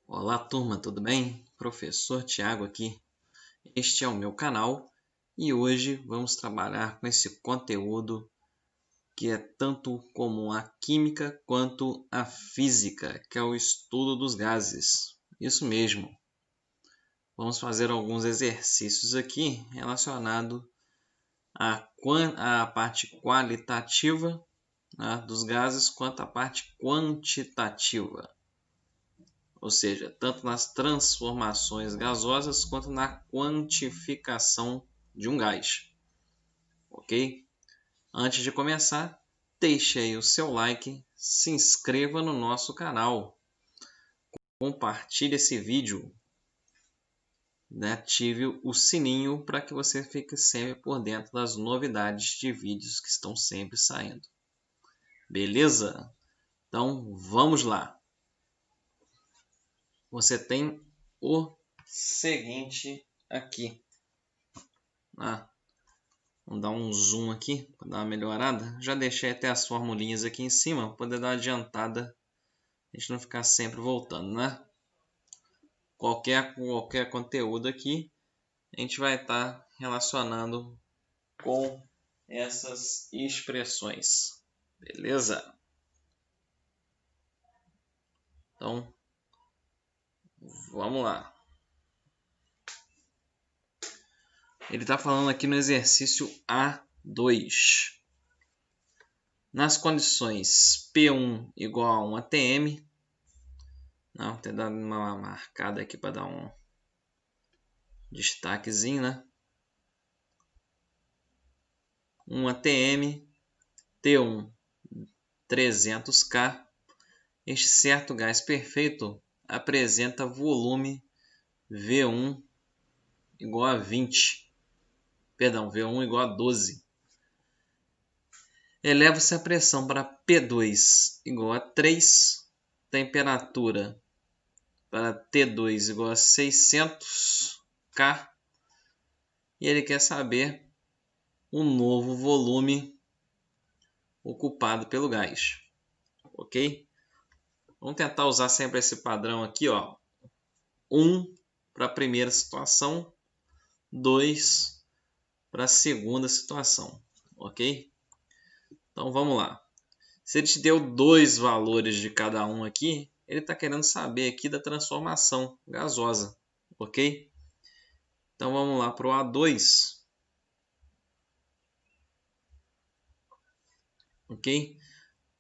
Olá, turma, tudo bem? Professor Tiago aqui. Este é o meu canal e hoje vamos trabalhar com esse conteúdo que é tanto comum à química quanto à física, que é o estudo dos gases. Isso mesmo. Vamos fazer alguns exercícios aqui relacionados à parte qualitativa, né, dos gases quanto à parte quantitativa. Ou seja, tanto nas transformações gasosas quanto na quantificação de um gás. Ok? Antes de começar, deixe aí o seu like, se inscreva no nosso canal, compartilhe esse vídeo, né? Ative o sininho para que você fique sempre por dentro das novidades de vídeos que estão sempre saindo. Beleza? Então vamos lá. Você tem o seguinte aqui. Vamos dar um zoom aqui para dar uma melhorada. Já deixei até as formulinhas aqui em cima para poder dar uma adiantada. A gente não ficar sempre voltando, né? Qualquer conteúdo aqui a gente vai estar relacionando com essas expressões. Beleza? Então, vamos lá. Ele está falando aqui no exercício A2. Nas condições P1 igual a 1 atm. Não, vou ter dado uma marcada aqui para dar um destaquezinho, né? 1 atm, T1 300K. Este certo gás perfeito apresenta volume V1 igual a 20. Perdão, V1 igual a 12. Eleva-se a pressão para P2 igual a 3. Temperatura para T2 igual a 600K. E ele quer saber o novo volume ocupado pelo gás. Ok? Vamos tentar usar sempre esse padrão aqui, ó. 1 para a primeira situação, 2 para a segunda situação, ok? Então vamos lá. Se ele te deu dois valores de cada um aqui, ele está querendo saber aqui da transformação gasosa, ok? Então vamos lá para o A2, ok?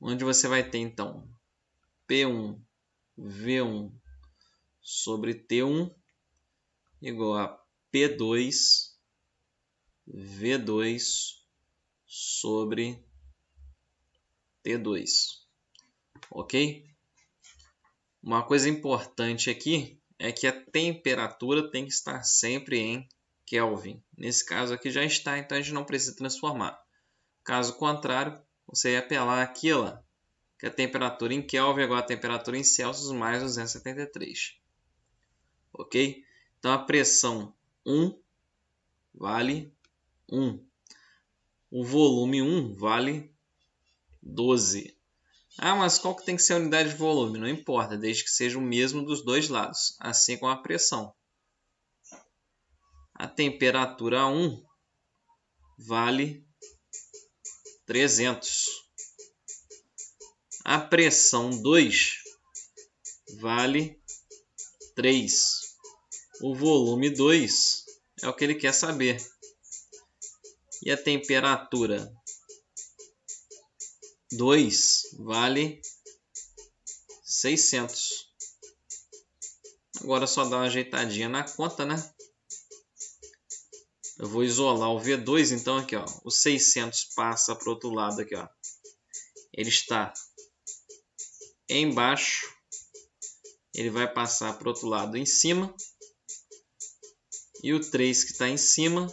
Onde você vai ter então P1 V1 sobre T1 igual a P2 V2 sobre T2, ok? Uma coisa importante aqui é que a temperatura tem que estar sempre em Kelvin. Nesse caso aqui já está, então a gente não precisa transformar. Caso contrário, você ia apelar aqui, ó, que a temperatura em Kelvin é igual a temperatura em Celsius mais 273. Ok? Então a pressão 1 vale 1. O volume 1 vale 12. Mas qual que tem que ser a unidade de volume? Não importa, desde que seja o mesmo dos dois lados, assim como a pressão. A temperatura 1 vale 300. A pressão 2 vale 3. O volume 2 é o que ele quer saber. E a temperatura 2 vale 600. Agora só dá uma ajeitadinha na conta, né? Eu vou isolar o V2, então aqui, ó, o 600 passa para o outro lado aqui, ó. Ele está embaixo, ele vai passar para o outro lado em cima. E o 3 que está em cima,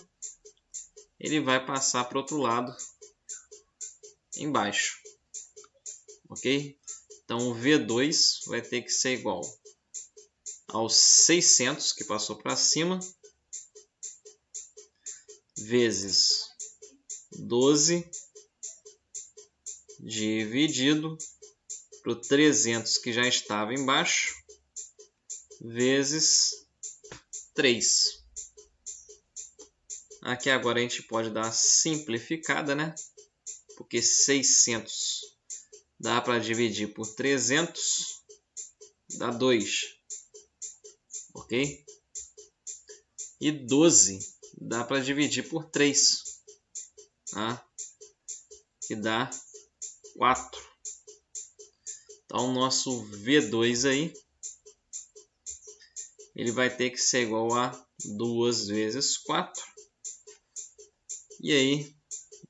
ele vai passar para o outro lado embaixo. Ok? Então o V2 vai ter que ser igual aos 600 que passou para cima, vezes 12, dividido para o 300 que já estava embaixo, vezes 3. Aqui agora a gente pode dar uma simplificada, né? Porque 600 dá para dividir por 300, dá 2. Ok? E 12 dá para dividir por 3. Tá? Que dá 4. Então, o nosso V2 aí, ele vai ter que ser igual a 2 vezes 4. E aí,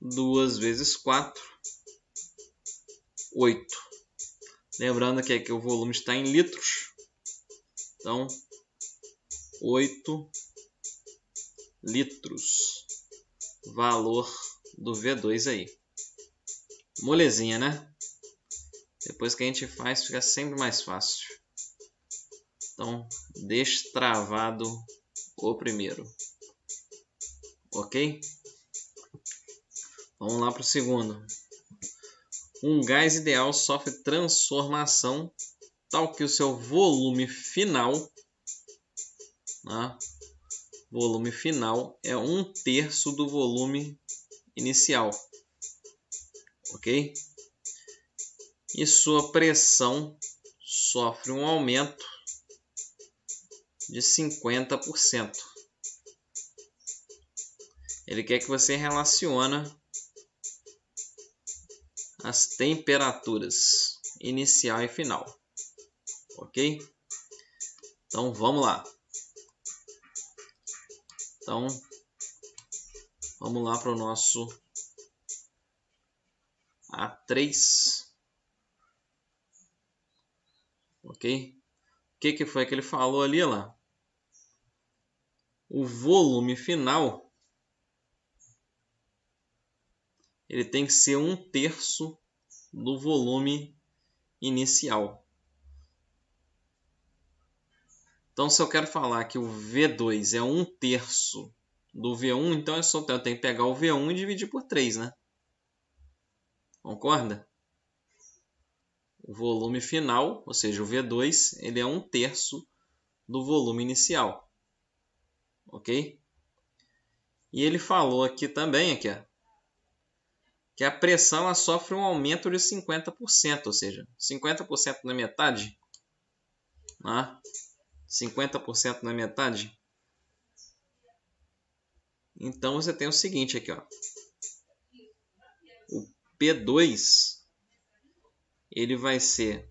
2 vezes 4, 8. Lembrando que aqui o volume está em litros. Então, 8 litros. Valor do V2 aí. Molezinha, né? Depois que a gente faz, fica sempre mais fácil. Então, destravado o primeiro. Ok? Vamos lá para o segundo. Um gás ideal sofre transformação tal que o seu volume final, né? Volume final é 1/3 do volume inicial. Ok? E sua pressão sofre um aumento de 50%. Ele quer que você relacione as temperaturas inicial e final. Ok? Então vamos lá. Então vamos lá para o nosso A3. Ok? O que foi que ele falou ali lá? O volume final ele tem que ser 1/3 do volume inicial. Então, se eu quero falar que o V2 é 1/3 do V1, então eu tenho que pegar o V1 e dividir por 3, né? Concorda? O volume final, ou seja, o V2, ele é 1/3 do volume inicial. Ok? E ele falou aqui também, ó, que a pressão ela sofre um aumento de 50%, ou seja, 50% na metade, né? 50% na metade. Então você tem o seguinte aqui, ó. O P2 ele vai ser,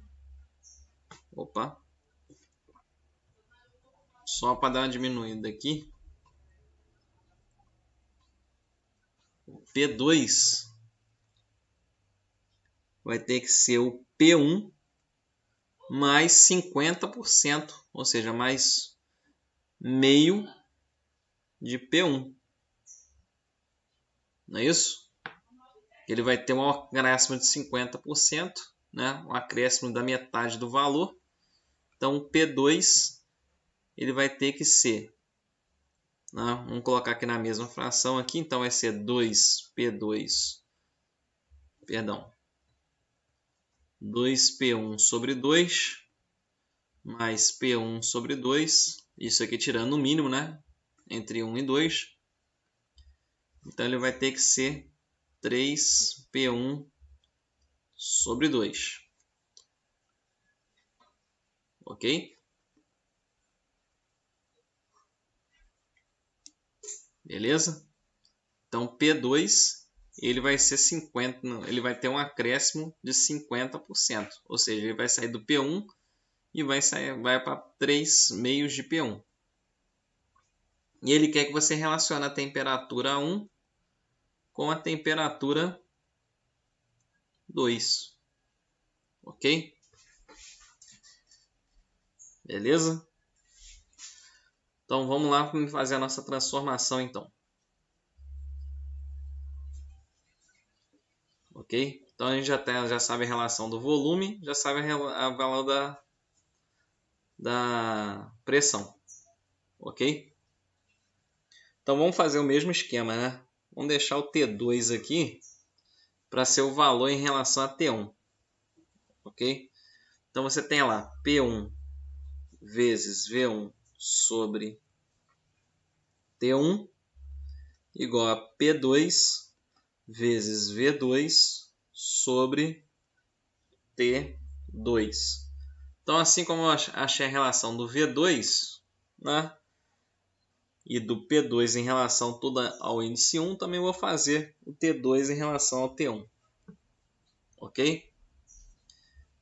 só para dar uma diminuída aqui. O P2 vai ter que ser o P1 mais 50%, ou seja, mais meio de P1. Não é isso? Ele vai ter um acréscimo de 50%, né? Um acréscimo da metade do valor. Então, o P2 ele vai ter que ser, né? Vamos colocar aqui na mesma fração aqui, então vai ser 2P2, perdão, 2P1 sobre 2 mais P1 sobre 2, isso aqui tirando o mínimo, né? Entre 1 e 2. Então ele vai ter que ser 3P1 sobre 2. Ok? Beleza? Então P2 ele vai ser 50, ele vai ter um acréscimo de 50%, ou seja, ele vai sair do P1 e vai para 3 meios de P1. E ele quer que você relacione a temperatura 1 com a temperatura 2. Ok? Beleza? Então vamos lá fazer a nossa transformação então. Ok? Então a gente já sabe a relação do volume, já sabe a valor da pressão. Ok? Então vamos fazer o mesmo esquema, né? Vamos deixar o T2 aqui para ser o valor em relação a T1. Ok? Então você tem lá P1 vezes V1 sobre T1 igual a P2 vezes V2 sobre T2. Então, assim como eu achei a relação do V2, né, e do P2 em relação toda ao índice 1, também vou fazer o T2 em relação ao T1. Ok?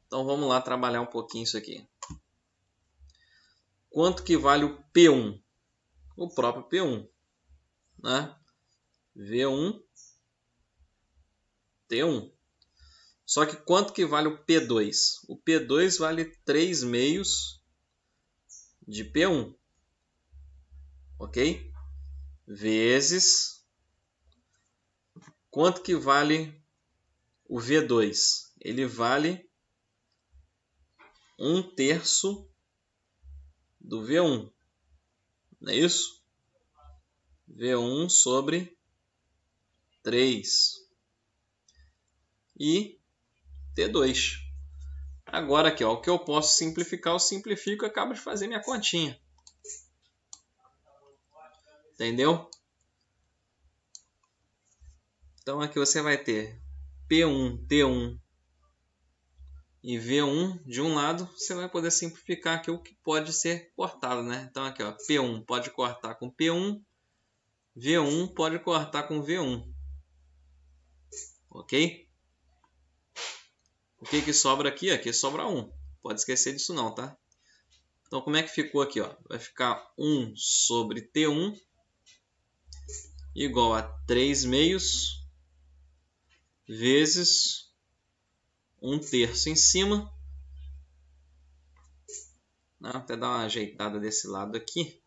Então, vamos lá trabalhar um pouquinho isso aqui. Quanto que vale o P1? O próprio P1, né? V1, T1. Só que quanto que vale o P2? O P2 vale 3 meios de P1, ok? Vezes quanto que vale o V2? Ele vale 1/3 do V1, não é isso? V1 sobre 3 e T2. Agora aqui, ó, o que eu posso simplificar, eu simplifico e acabo de fazer minha continha. Entendeu? Então aqui você vai ter P1, T1 e V1 de um lado. Você vai poder simplificar aqui o que pode ser cortado, né? Então aqui, ó, P1 pode cortar com P1, V1 pode cortar com V1. Ok? O que que sobra aqui? Aqui sobra 1. Pode esquecer disso não, tá? Então como é que ficou aqui, ó? Vai ficar 1 sobre T1 igual a 3 meios vezes 1/3 em cima. Vou até dar uma ajeitada desse lado aqui,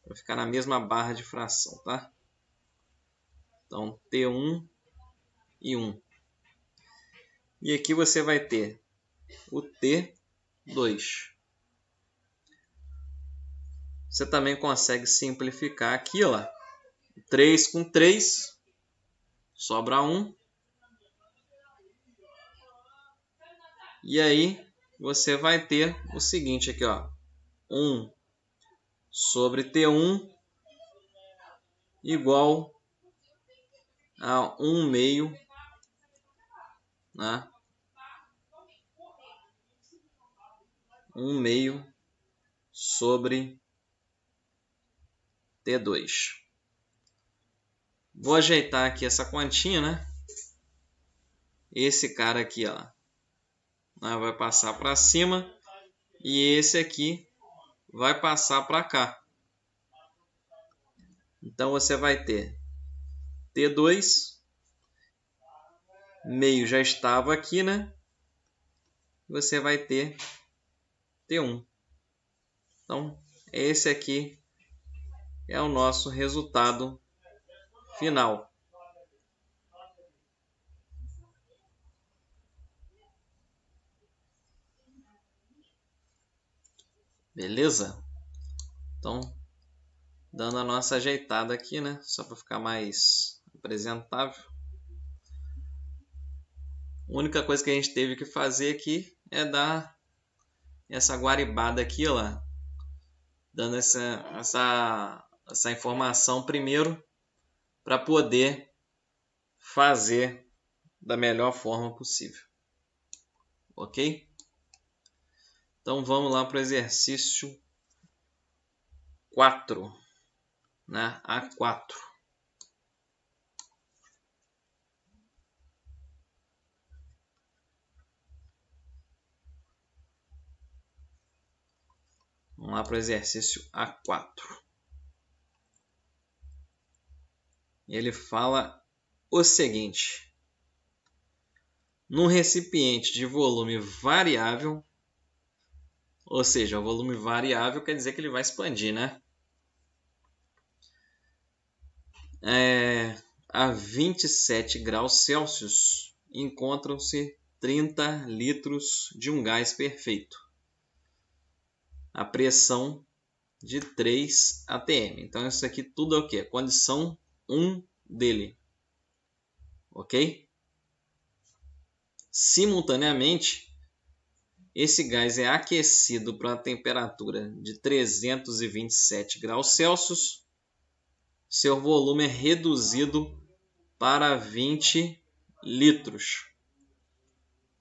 para ficar na mesma barra de fração, tá? Então, T1 e 1. E aqui você vai ter o T2. Você também consegue simplificar aqui, ó. 3 com 3, sobra 1. E aí, você vai ter o seguinte aqui, ó. 1 sobre T1 igual a 1 meio, né? 1 meio sobre T2. Vou ajeitar aqui essa continha, né? Esse cara aqui, ó, vai passar para cima e esse aqui vai passar para cá. Então você vai ter T2, meio já estava aqui, né? Você vai ter T1. Então, esse aqui é o nosso resultado final. Beleza? Então, dando a nossa ajeitada aqui, né? Só para ficar mais apresentável. A única coisa que a gente teve que fazer aqui é dar essa guaribada aqui, ó, dando essa informação primeiro para poder fazer da melhor forma possível. Ok? Então vamos lá para o exercício 4, né? A4. Vamos lá para o exercício A4. Ele fala o seguinte: num recipiente de volume variável, ou seja, o volume variável quer dizer que ele vai expandir, né? A 27 graus Celsius encontram-se 30 litros de um gás perfeito. A pressão de 3 atm. Então isso aqui tudo é o que? Condição 1 dele. Ok? Simultaneamente, esse gás é aquecido para uma temperatura de 327 graus Celsius, seu volume é reduzido para 20 litros.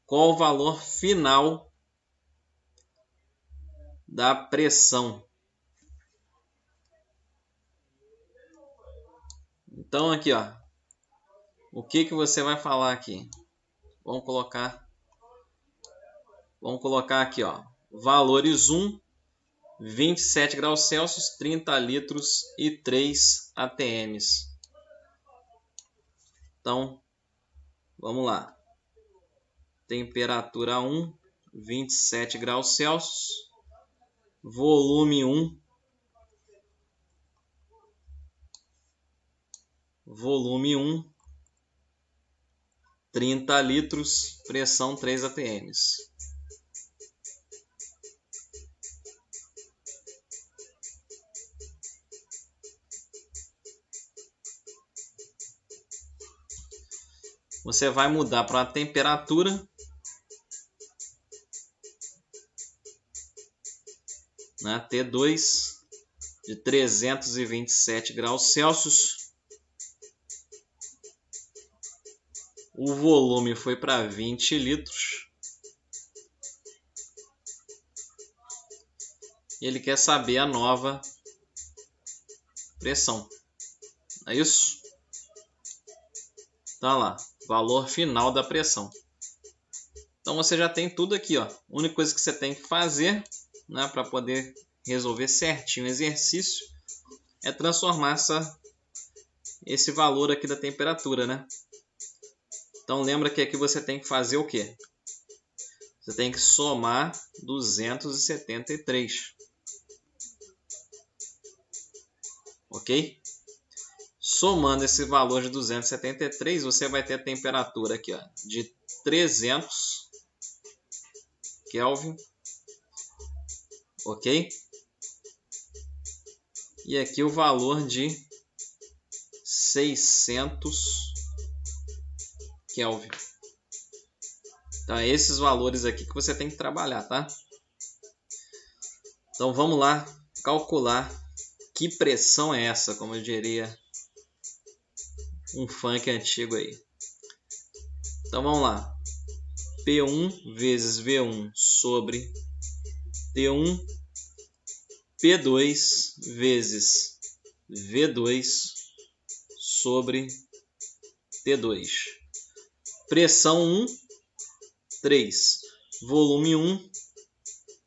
Qual o valor final da pressão? Então aqui, ó, o que você vai falar aqui? Vamos colocar aqui, ó, valores 1, 27 graus Celsius, 30 litros e 3 ATMs. Então, vamos lá. Temperatura 1, 27 graus Celsius. Volume 1. Volume 1. 30 litros, pressão 3 ATMs. Você vai mudar para a temperatura, né, T2 de 327 graus Celsius. O volume foi para 20 litros. E ele quer saber a nova pressão. É isso? Tá lá, valor final da pressão. Então você já tem tudo aqui, ó. A única coisa que você tem que fazer, né, para poder resolver certinho o exercício é transformar esse valor aqui da temperatura, né? Então lembra que aqui você tem que fazer o quê? Você tem que somar 273. Ok? Somando esse valor de 273, você vai ter a temperatura aqui, ó, de 300 Kelvin. Ok? E aqui o valor de 600 Kelvin. Então, é esses valores aqui que você tem que trabalhar, tá? Então, vamos lá calcular que pressão é essa, como eu diria um funk antigo aí. Então, vamos lá. P1 vezes V1 sobre T1, P2 vezes V2 sobre T2. Pressão 1, 3. Volume 1,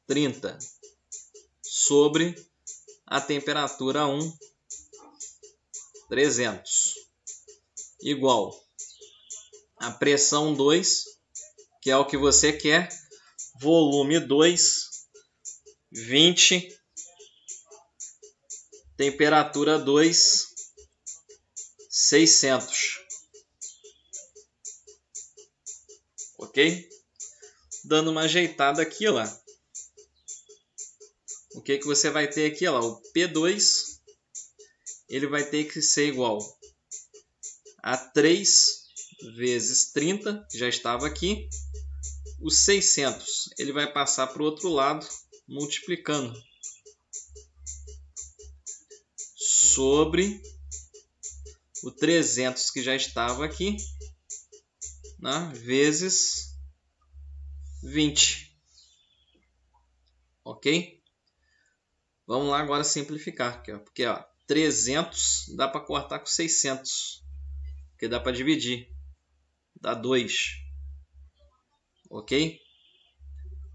30. Sobre a temperatura 1, 300. Igual a pressão 2, que é o que você quer. Volume 2, 20. Temperatura 2, 600. Ok? Dando uma ajeitada aqui, ó. O que você vai ter aqui, ó? O P2, ele vai ter que ser igual a 3 vezes 30, que já estava aqui. O 600, ele vai passar para o outro lado, multiplicando. Sobre o 300, que já estava aqui, né, vezes 20. Ok? Vamos lá agora simplificar aqui, ó, porque ó, 300 dá para cortar com 600, porque dá para dividir, dá 2. Ok?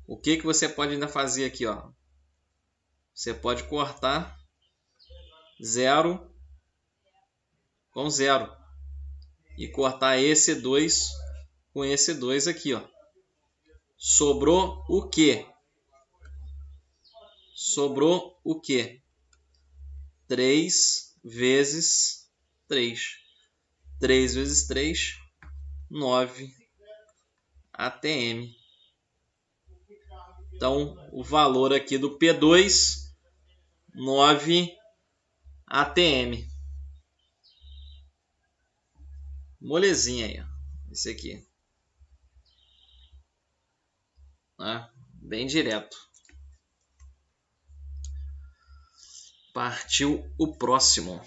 O que você pode ainda fazer aqui, ó? Você pode cortar 0 com 0 e cortar esse 2 com esse 2 aqui, ó. Sobrou o quê? Sobrou o quê? 3 vezes 3. 3 vezes 3, 9 ATM. Então, o valor aqui do P2, 9 ATM. Molezinha aí, ó. Esse aqui. Né? Bem direto. Partiu o próximo.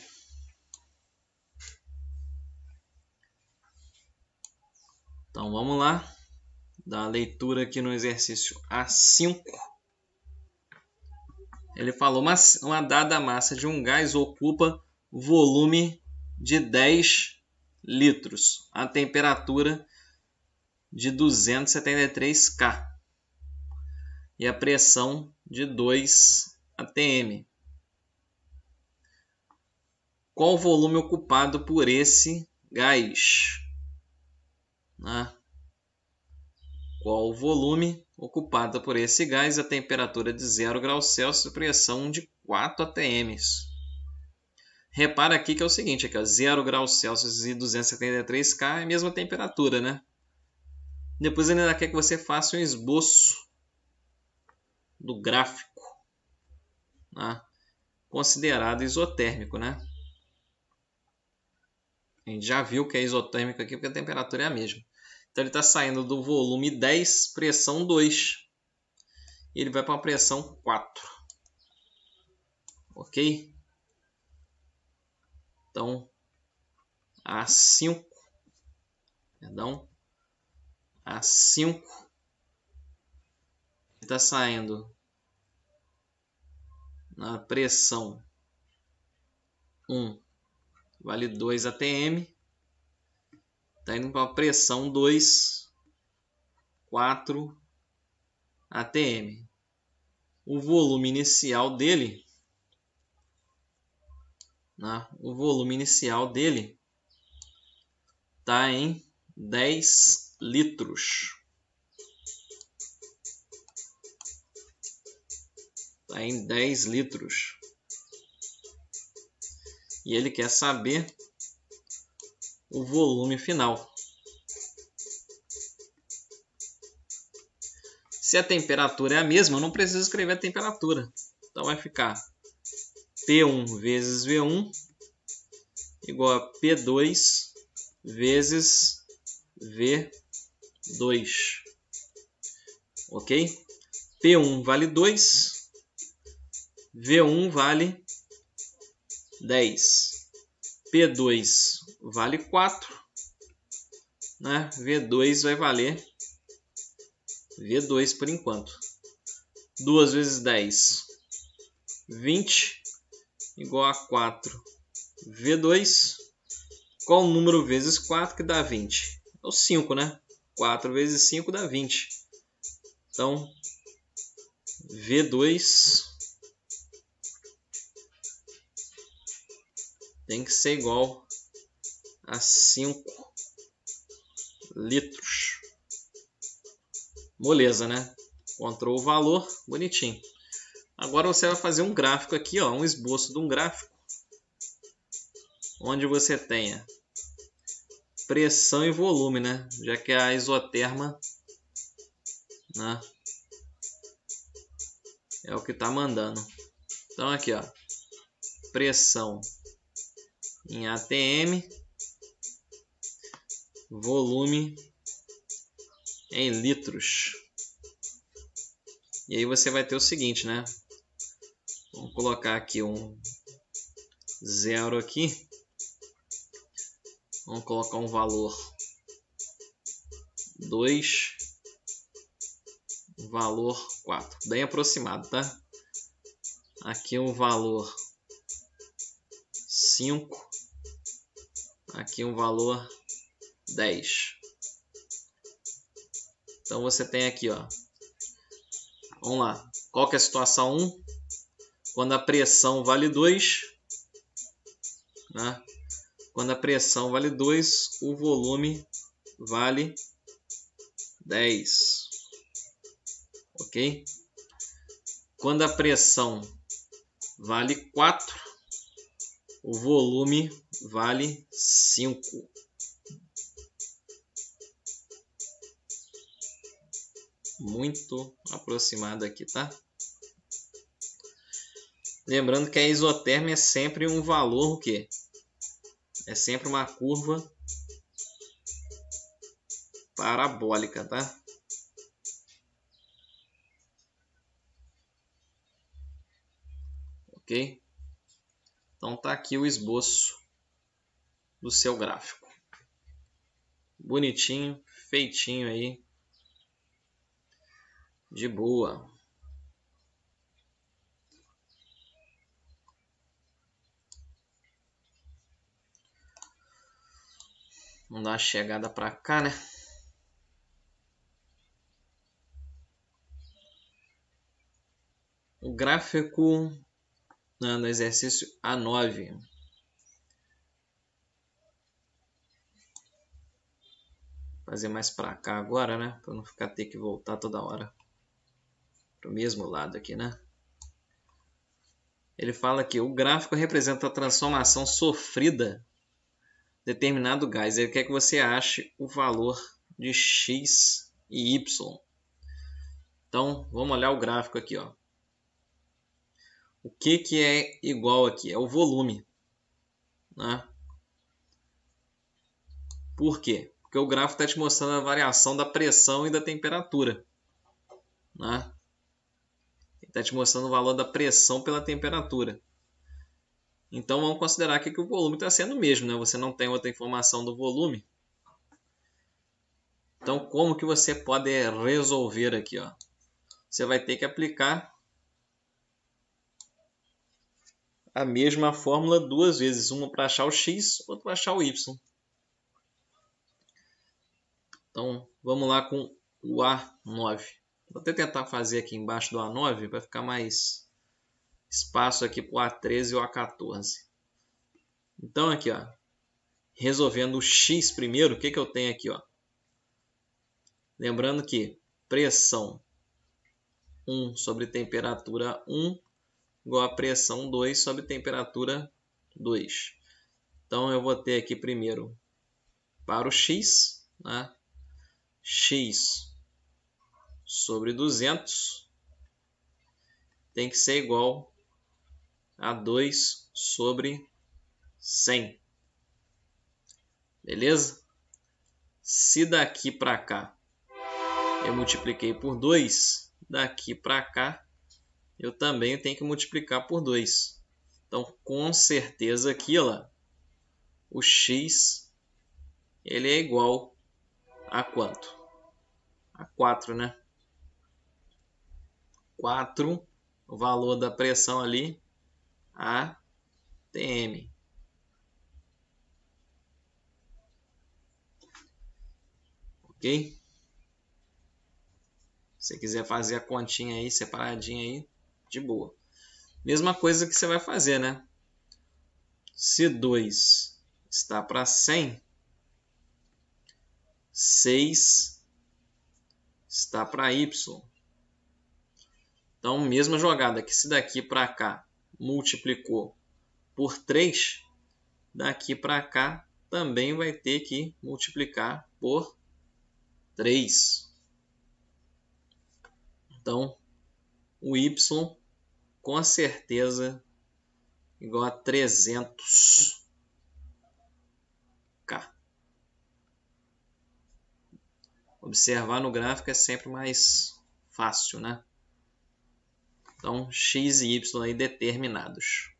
Então vamos lá. Dar uma leitura aqui no exercício A5. Ele falou uma dada massa de um gás ocupa volume de 10 litros, a temperatura de 273 K e a pressão de 2 atm. Qual o volume ocupado por esse gás? Qual o volume ocupado por esse gás, a temperatura de 0 graus Celsius, pressão de 4 atm. Repara aqui que é o seguinte, aqui, ó, 0 graus Celsius e 273 K é a mesma temperatura, né? Depois ele ainda quer que você faça um esboço do gráfico, né? Considerado isotérmico, né? A gente já viu que é isotérmico aqui porque a temperatura é a mesma. Então ele está saindo do volume 10, pressão 2. E ele vai para uma pressão 4. Ok? Então, A5. Perdão. A5. Está saindo na pressão 1. Vale 2 atm. Está indo para a pressão 2, 4 atm. O volume inicial dele, né? O volume inicial dele está em 10 litros. Está em 10 litros. E ele quer saber o volume final. Se a temperatura é a mesma, eu não preciso escrever a temperatura. Então vai ficar P1 vezes V1 igual a P2 vezes V2. Ok? P1 vale 2, V1 vale 10, P2 vale 4, né? V2 vai valer V2 por enquanto. 2 vezes 10, 20, igual a 4, V2. Qual o número vezes 4 que dá 20? É o 5, né? 4 vezes 5 dá 20. Então, V2 tem que ser igual a 5 litros. Moleza, né? Encontrou o valor, bonitinho. Agora você vai fazer um gráfico aqui, ó, um esboço de um gráfico, onde você tenha pressão e volume, né? Já que a isoterma, né, é o que está mandando. Então aqui, ó, pressão em atm, volume em litros. E aí você vai ter o seguinte, né? Vamos colocar aqui um 0 aqui. Vamos colocar um valor 2, valor 4. Bem aproximado, tá? Aqui um valor 5. Aqui um valor 10. Então você tem aqui, ó. Vamos lá. Qual que é a situação 1? Quando a pressão vale 2, né? Quando a pressão vale 2, o volume vale 10. Ok? Quando a pressão vale 4, o volume vale 5. Muito aproximado aqui, tá? Lembrando que a isotérmia é sempre um valor, o quê? É sempre uma curva parabólica, tá? Ok? Então tá aqui o esboço do seu gráfico. Bonitinho, feitinho aí. De boa. Vamos dar uma chegada para cá, né? O gráfico no exercício A9. Fazer mais para cá agora, né? Para não ficar ter que voltar toda hora para o mesmo lado aqui, né? Ele fala que o gráfico representa a transformação sofrida de determinado gás. Ele quer que você ache o valor de x e y. Então, vamos olhar o gráfico aqui, ó. O que é igual aqui? É o volume, né? Por quê? Porque o gráfico está te mostrando a variação da pressão e da temperatura, né? Ele está te mostrando o valor da pressão pela temperatura. Então, vamos considerar aqui que o volume está sendo o mesmo, né? Você não tem outra informação do volume. Então, como que você pode resolver aqui, ó? Você vai ter que aplicar a mesma fórmula duas vezes. Uma para achar o x, outra para achar o y. Então, vamos lá com o A9. Vou até tentar fazer aqui embaixo do A9 para ficar mais espaço aqui para o A13 e o A14. Então, aqui, ó, resolvendo o x primeiro, o que eu tenho aqui? Ó? Lembrando que pressão 1 sobre temperatura 1 igual a pressão 2 sobre temperatura 2. Então, eu vou ter aqui primeiro para o x, né? X sobre 200 tem que ser igual a 2 sobre 100. Beleza? Se daqui para cá eu multipliquei por 2, daqui para cá eu também tenho que multiplicar por 2. Então, com certeza aqui, ó, o x ele é igual a quanto? A 4, né? 4, o valor da pressão ali, ATM. Ok? Se você quiser fazer a continha aí, separadinha aí, de boa. Mesma coisa que você vai fazer, né? Se 2 está para 100, 6 está para y. Então, mesma jogada, que se daqui para cá multiplicou por 3, daqui para cá também vai ter que multiplicar por 3. Então, o y com certeza igual a 300K. Observar no gráfico é sempre mais fácil, né? Então, x e y aí determinados.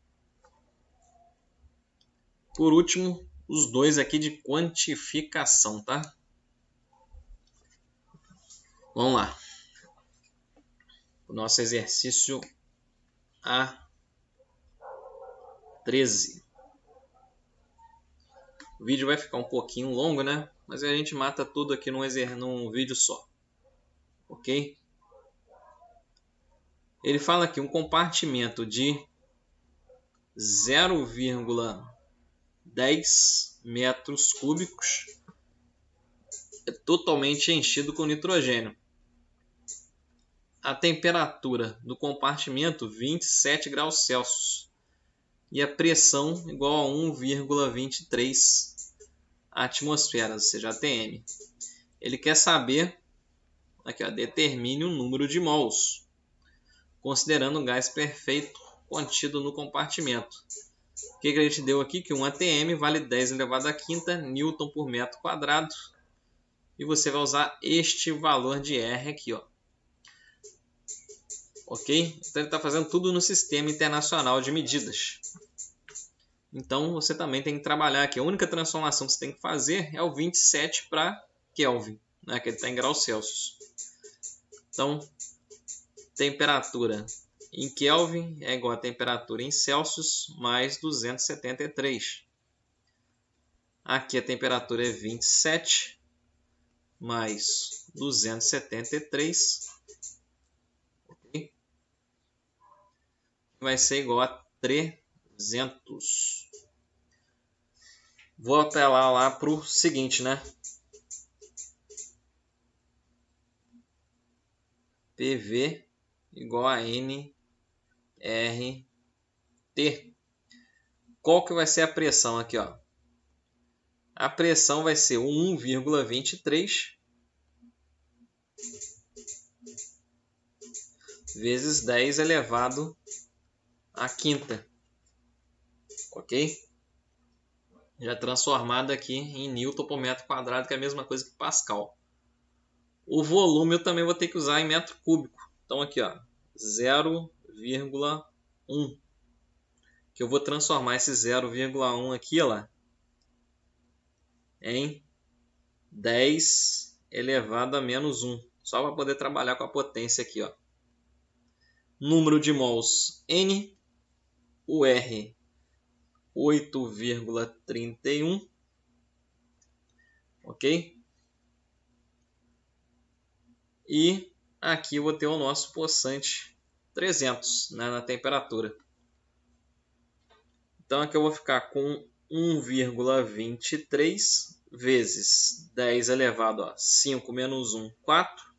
Por último, os dois aqui de quantificação, tá? Vamos lá. O nosso exercício A13. O vídeo vai ficar um pouquinho longo, né? Mas a gente mata tudo aqui num vídeo só. Ok? Ele fala aqui um compartimento de 0,10 metros cúbicos é totalmente enchido com nitrogênio. A temperatura do compartimento 27 graus Celsius e a pressão igual a 1,23 atmosferas, ou seja, ATM. Ele quer saber, aqui, ó, determine o número de mols, considerando o gás perfeito contido no compartimento. O que a gente deu aqui? Que um ATM vale 10 elevado à quinta Newton por metro quadrado. E você vai usar este valor de R aqui, ó. ok? Então ele está fazendo tudo no Sistema Internacional de Medidas. Então você também tem que trabalhar aqui. A única transformação que você tem que fazer é o 27 para Kelvin, né? Que ele está em graus Celsius. Então, temperatura em Kelvin é igual a temperatura em Celsius mais 273. Aqui a temperatura é 27 mais 273. Okay? Vai ser igual a 300. Vou apelar lá para o seguinte, né? PV igual a NRT. Qual que vai ser a pressão aqui, ó? A pressão vai ser 1,23 vezes 10 elevado à quinta. Ok? Já transformado aqui em Newton por metro quadrado, que é a mesma coisa que Pascal. O volume eu também vou ter que usar em metro cúbico. Então aqui, ó, 0,1. Que eu vou transformar esse 0,1 aqui, ó lá, em 10 elevado a menos 1. Só para poder trabalhar com a potência aqui, ó. Número de mols N, o R 8,31, ok? E aqui eu vou ter o nosso poçante 300, né, na temperatura. Então aqui eu vou ficar com 1,23 vezes 10 elevado a 5 menos 1, 4,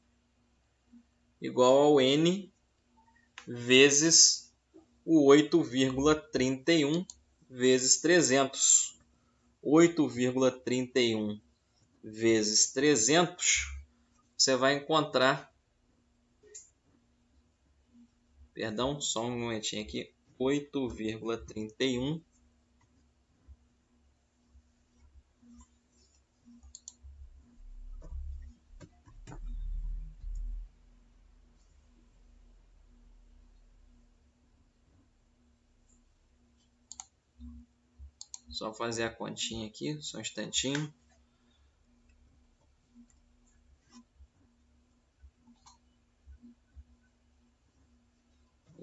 igual ao N vezes o 8,31 vezes 300. 8,31 vezes 300, você vai encontrar, perdão, só um momentinho aqui, 8,31 só fazer a continha aqui, só um instantinho.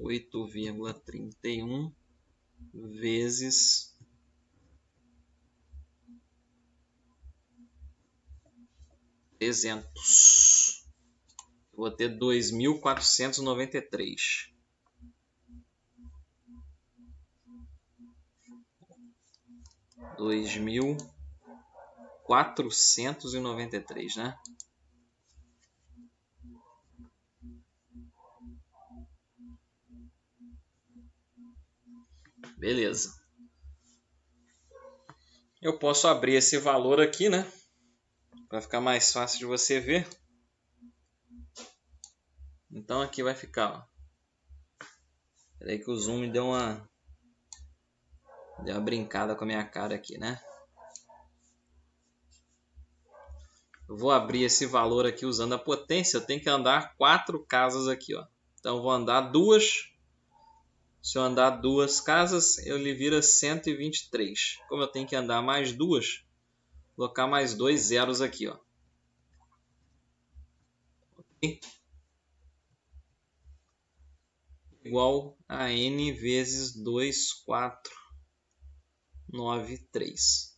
Oito vírgula 31 vezes 300. Vou ter 2.493. 2.493, né? Beleza. Eu posso abrir esse valor aqui, né? Para ficar mais fácil de você ver. Então aqui vai ficar, ó. Peraí que o zoom me deu uma brincada com a minha cara aqui, né? Eu vou abrir esse valor aqui usando a potência. Eu tenho que andar 4 casas aqui, ó. Então eu vou andar 2. Se eu andar 2 casas, ele vira 123. Como eu tenho que andar mais 2, vou colocar mais 2 zeros aqui, ó. Okay? Igual a N vezes 2,493.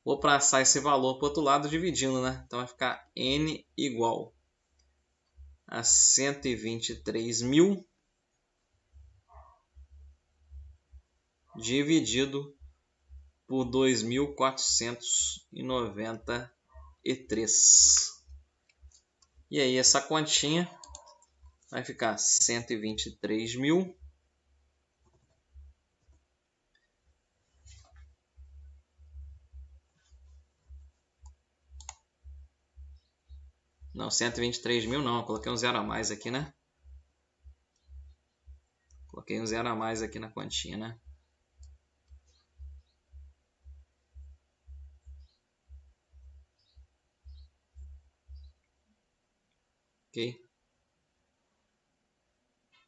Vou passar esse valor para o outro lado dividindo, né? Então vai ficar N igual a 123.000 dividido por 2.493. E aí essa continha vai ficar 123.000 não, 123.000 não, eu coloquei um zero a mais aqui, né? Coloquei um zero a mais aqui na continha, né? Ok?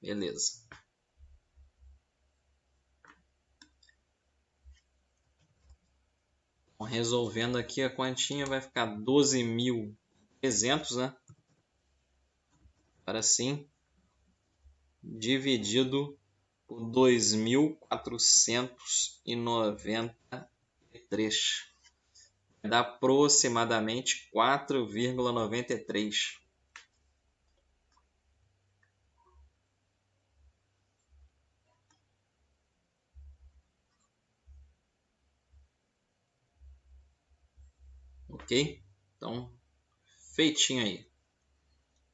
Beleza. Bom, resolvendo aqui a continha vai ficar 12.300, né? Agora sim, dividido por 2.493. Vai dar aproximadamente 4,93. Ok? Então, feitinho aí.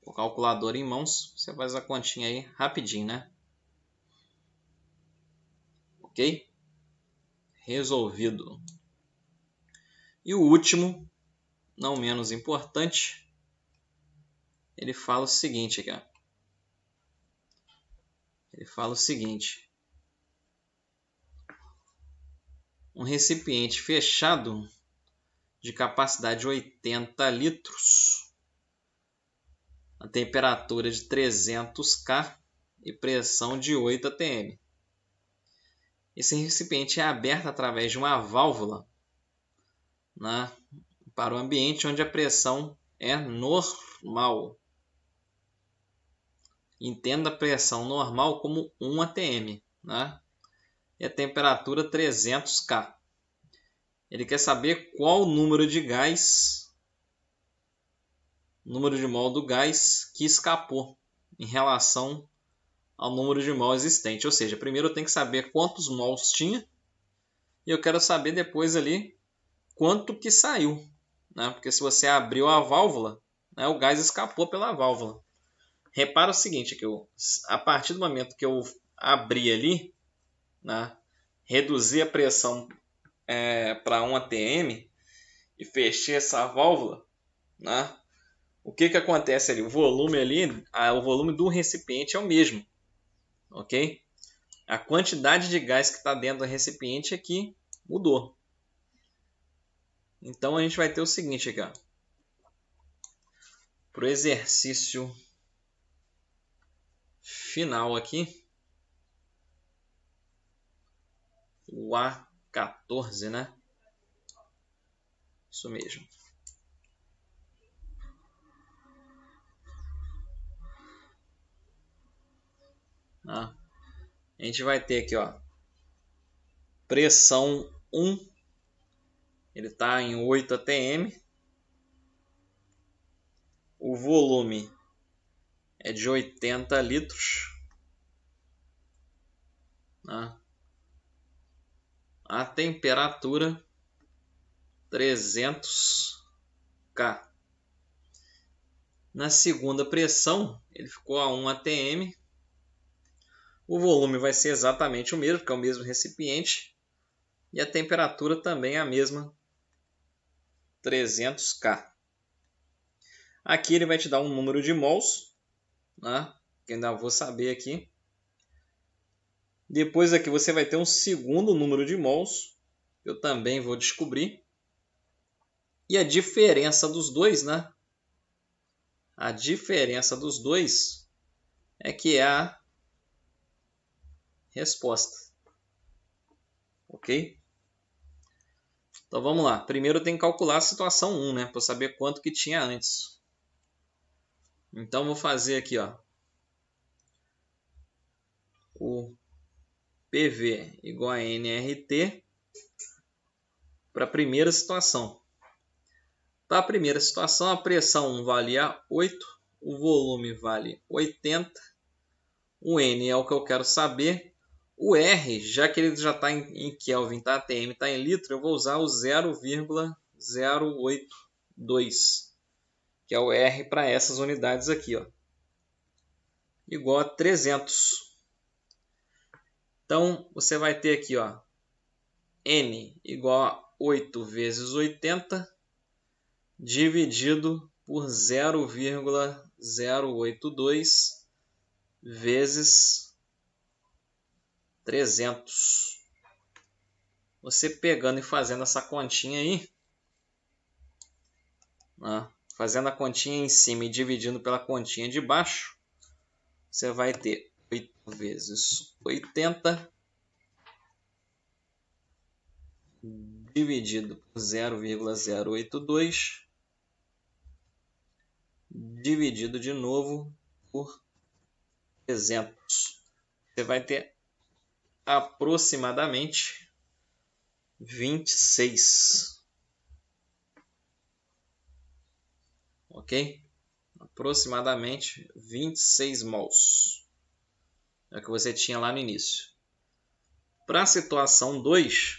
O calculador em mãos, você faz a continha aí rapidinho, né? Ok? Resolvido. E o último, não menos importante, ele fala o seguinte aqui, ó. Ele fala o seguinte: um recipiente fechado de capacidade de 80 litros, a temperatura de 300 K e pressão de 8 atm. Esse recipiente é aberto através de uma válvula, né, para o ambiente onde a pressão é normal. Entenda a pressão normal como 1 atm, né, e a temperatura 300 K. Ele quer saber qual o número de gás, número de mol do gás que escapou em relação ao número de mol existente. Ou seja, primeiro eu tenho que saber quantos mols tinha e eu quero saber depois ali quanto que saiu, né? Porque se você abriu a válvula, né, o gás escapou pela válvula. Repara o seguinte, que a partir do momento que eu abri ali, né, reduzi a pressão para 1 atm e fechei essa válvula, né, o que acontece ali? O volume o volume do recipiente é o mesmo, ok? A quantidade de gás que está dentro do recipiente aqui mudou. Então a gente vai ter o seguinte aqui, para o exercício final aqui, o A14, né? Isso mesmo. A gente vai ter aqui, ó, pressão 1, ele está em 8 atm, o volume é de 80 litros, né? A temperatura 300 K. Na segunda pressão, ele ficou a 1 atm. O volume vai ser exatamente o mesmo, porque é o mesmo recipiente. E a temperatura também é a mesma, 300 K. Aqui ele vai te dar um número de mols, né, que ainda vou saber aqui. Depois aqui você vai ter um segundo número de mols, que eu também vou descobrir. E a diferença dos dois, né? A diferença dos dois é que é a resposta. Ok? Então vamos lá. Primeiro eu tenho que calcular a situação 1, né? Para saber quanto que tinha antes. Então vou fazer aqui, ó, o PV igual a nRT para a primeira situação. Para a primeira situação, a pressão 1 valia 8, o volume vale 80, o N é o que eu quero saber. O R, já que ele já está em Kelvin, tá? ATM está em litro, eu vou usar o 0,082, que é o R para essas unidades aqui, ó, igual a 300. Então, você vai ter aqui, ó, N igual a 8 vezes 80, dividido por 0,082 vezes 300. Você pegando e fazendo essa continha aí, né, fazendo a continha em cima e dividindo pela continha de baixo, você vai ter vezes 80 dividido por 0,082 dividido de novo por 300. Você vai ter aproximadamente 26. Ok? Aproximadamente 26 mols. É o que você tinha lá no início. Para a situação 2,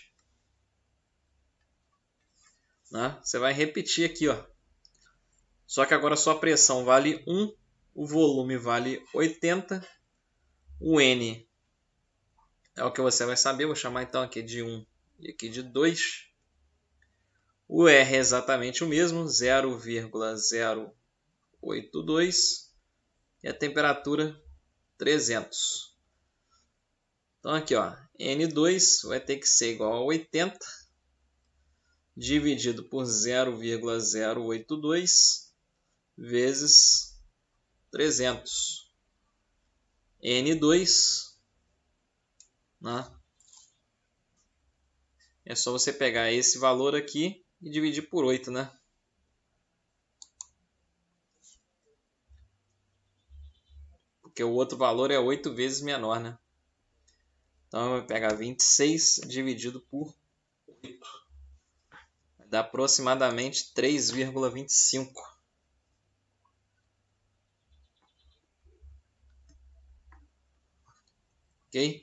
né, você vai repetir aqui, ó. Só que agora só a pressão vale 1, o volume vale 80, o N é o que você vai saber, vou chamar então aqui de 1 e aqui de 2. O R é exatamente o mesmo, 0,082 e a temperatura 300. Então aqui, ó, N2 vai ter que ser igual a 80 dividido por 0,082 vezes 300. N2, né? É só você pegar esse valor aqui e dividir por 8, né? Porque o outro valor é 8 vezes menor, né? Então eu vou pegar 26 dividido por 8. Vai dar aproximadamente 3,25. Ok?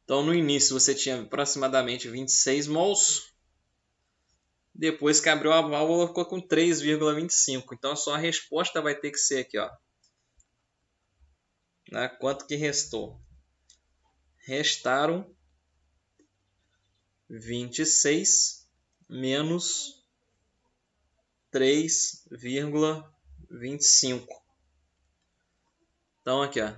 Então no início você tinha aproximadamente 26 mols. Depois que abriu a válvula ficou com 3,25. Então só a resposta vai ter que ser aqui, ó. Né? Quanto que restou? Restaram 26 menos 3,25. Então aqui, ó,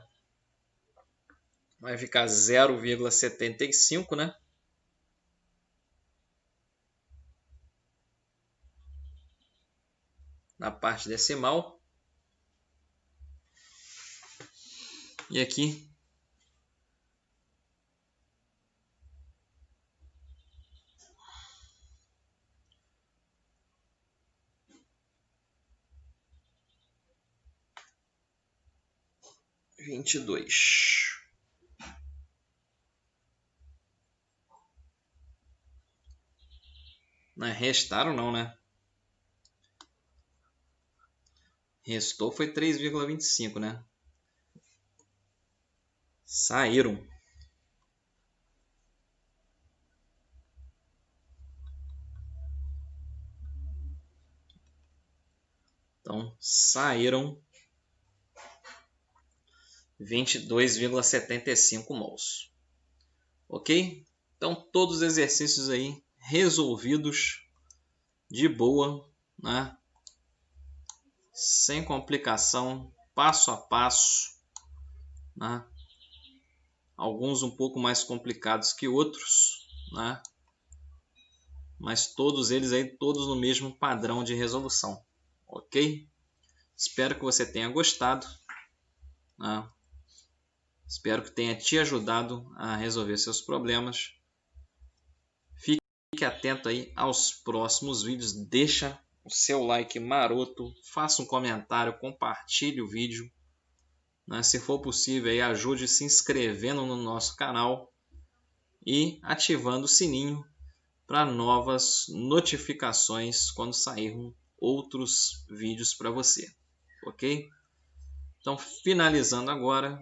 vai ficar 0,75, né? Na parte decimal. E aqui 22. Não, restaram não, né? Restou foi 3,25, né? Saíram. Então, saíram 22,75 mols. Ok? Então, todos os exercícios aí resolvidos de boa, né? Sem complicação, passo a passo, né? Alguns um pouco mais complicados que outros, né? Mas todos eles aí, todos no mesmo padrão de resolução, ok? Espero que você tenha gostado, né? Espero que tenha te ajudado a resolver seus problemas. Fique atento aí aos próximos vídeos, deixa o seu like maroto, faça um comentário, compartilhe o vídeo, né? Se for possível, aí, ajude se inscrevendo no nosso canal e ativando o sininho para novas notificações quando saírem outros vídeos para você, ok? Então, finalizando agora,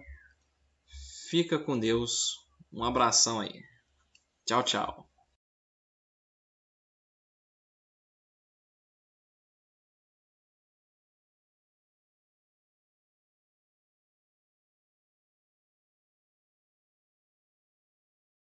fica com Deus, um abração aí, tchau, tchau.